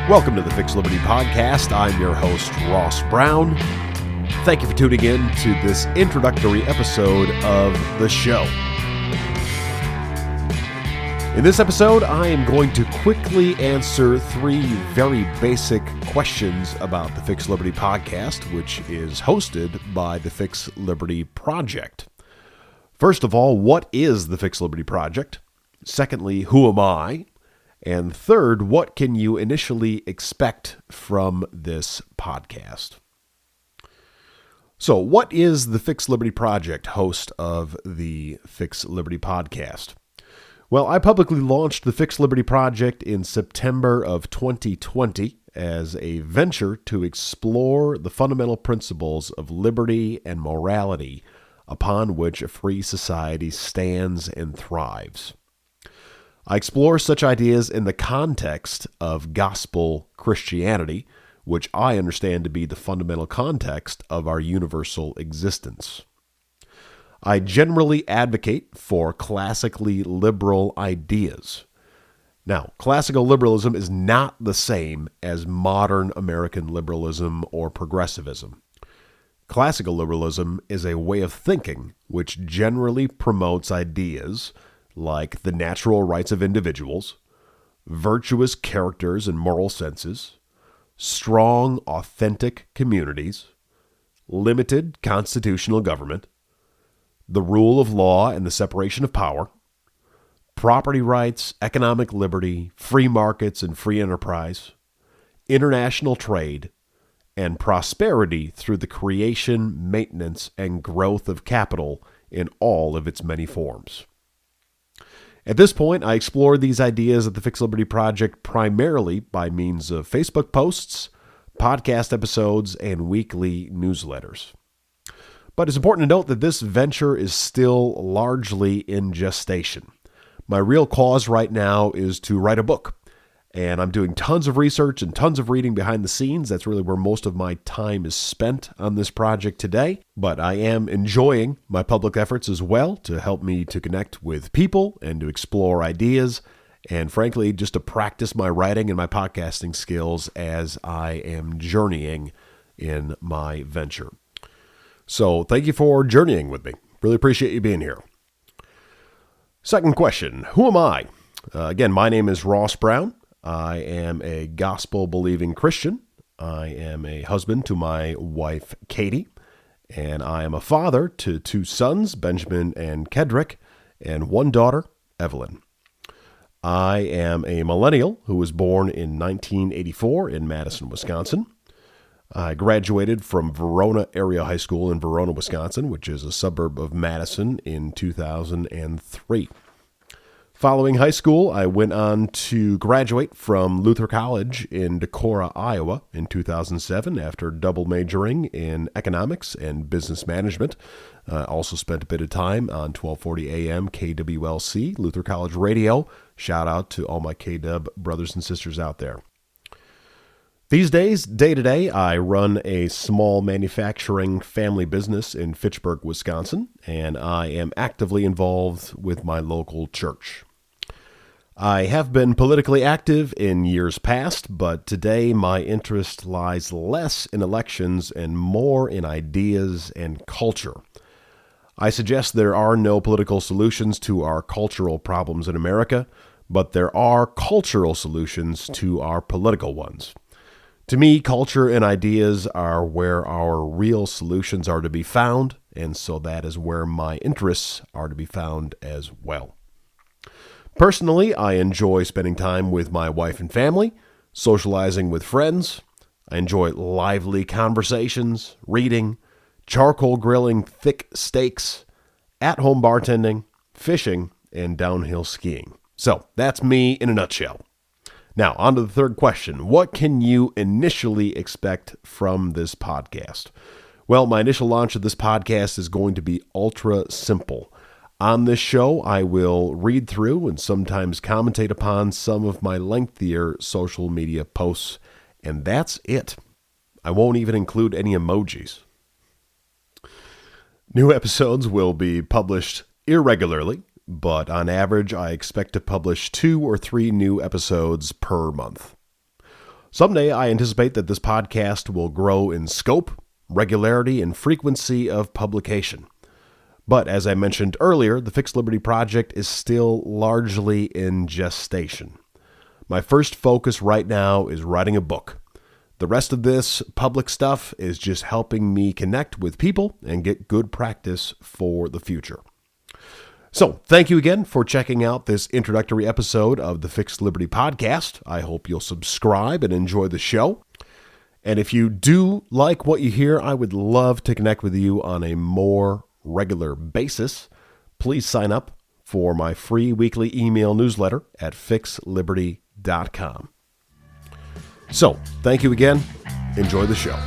Welcome to the Fix Liberty Podcast. I'm your host, Ross Brown. Thank you for tuning in to this introductory episode of the show. In this episode, I am going to quickly answer three very basic questions about the Fix Liberty Podcast, which is hosted by the Fix Liberty Project. First of all, what is the Fix Liberty Project? Secondly, who am I? And third, what can you initially expect from this podcast? So, what is the Fix Liberty Project, host of the Fix Liberty Podcast? Well, I publicly launched the Fix Liberty Project in September of 2020 as a venture to explore the fundamental principles of liberty and morality upon which a free society stands and thrives. I explore such ideas in the context of gospel Christianity, which I understand to be the fundamental context of our universal existence. I generally advocate for classically liberal ideas. Now, classical liberalism is not the same as modern American liberalism or progressivism. Classical liberalism is a way of thinking which generally promotes ideas like the natural rights of individuals, virtuous characters and moral senses, strong, authentic communities, limited constitutional government, the rule of law and the separation of power, property rights, economic liberty, free markets and free enterprise, international trade, and prosperity through the creation, maintenance, and growth of capital in all of its many forms. At this point, I explore these ideas at the Fix Liberty Project primarily by means of Facebook posts, podcast episodes, and weekly newsletters. But it's important to note that this venture is still largely in gestation. My real cause right now is to write a book, and I'm doing tons of research and tons of reading behind the scenes. That's really where most of my time is spent on this project today. But I am enjoying my public efforts as well to help me to connect with people and to explore ideas and, frankly, just to practice my writing and my podcasting skills as I am journeying in my venture. So thank you for journeying with me. Really appreciate you being here. Second question, who am I? Again, my name is Ross Brown. I am a gospel-believing Christian. I am a husband to my wife, Katie, and I am a father to two sons, Benjamin and Kedrick, and one daughter, Evelyn. I am a millennial who was born in 1984 in Madison, Wisconsin. I graduated from Verona Area High School in Verona, Wisconsin, which is a suburb of Madison, in 2003. Following high school, I went on to graduate from Luther College in Decorah, Iowa in 2007 after double majoring in economics and business management. Also spent a bit of time on 1240 AM KWLC, Luther College Radio. Shout out to all my KW brothers and sisters out there. These days, day to day, I run a small manufacturing family business in Fitchburg, Wisconsin, and I am actively involved with my local church. I have been politically active in years past, but today my interest lies less in elections and more in ideas and culture. I suggest there are no political solutions to our cultural problems in America, but there are cultural solutions to our political ones. To me, culture and ideas are where our real solutions are to be found, and so that is where my interests are to be found as well. Personally, I enjoy spending time with my wife and family, socializing with friends. I enjoy lively conversations, reading, charcoal grilling thick steaks, at-home bartending, fishing, and downhill skiing. So that's me in a nutshell. Now, on to the third question. What can you initially expect from this podcast? Well, my initial launch of this podcast is going to be ultra simple. On this show, I will read through and sometimes commentate upon some of my lengthier social media posts, and that's it. I won't even include any emojis. New episodes will be published irregularly, but on average, I expect to publish 2 or 3 new episodes per month. Someday, I anticipate that this podcast will grow in scope, regularity, and frequency of publication. But as I mentioned earlier, the Fix Liberty Project is still largely in gestation. My first focus right now is writing a book. The rest of this public stuff is just helping me connect with people and get good practice for the future. So, thank you again for checking out this introductory episode of the Fix Liberty Podcast. I hope you'll subscribe and enjoy the show. And if you do like what you hear, I would love to connect with you on a more regular basis. Please sign up for my free weekly email newsletter at fixliberty.com. So, thank you again. Enjoy the show.